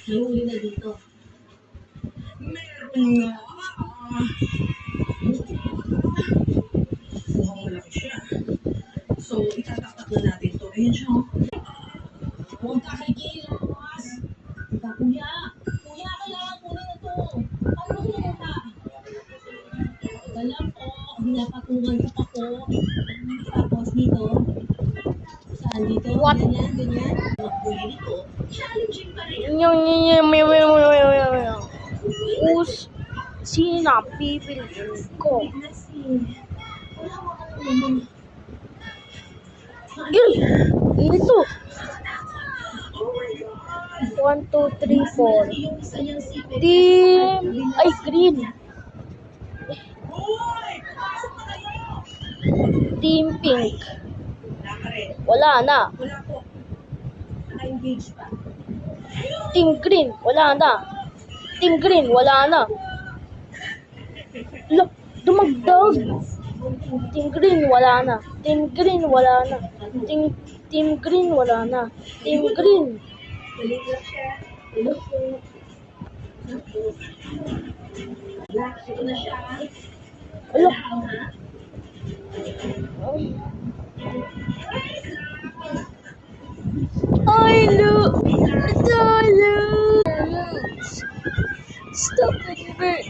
Nahuli na dito. Meron nga. Mukhang malaki siya. So, itatapat na natin to. Ayan siya. Huwag ka kay Kilos. Ika, kuya. Kuya, kailangan kunin na to. Paano kumunta? Ika lang po. Binapatungan ko pa po. Tapos dito. Saan dito? What? Ganyan, ganyan. Maghuli nito. Challenging pa rin. Sina pipiliin ko. Ito. 1, 2, 3, 4. Team. Ay, green. Team pink. Wala na. Wala po. Na-engage pa. Team green. Wala na. Team green. Wala na. Look, dumagdag. Team green. Wala na. Team green. Wala na. Team green. Wala na. Team green. Balik lang siya. Look po. Black, ito na siya. Look. I look. Stop it, Bert.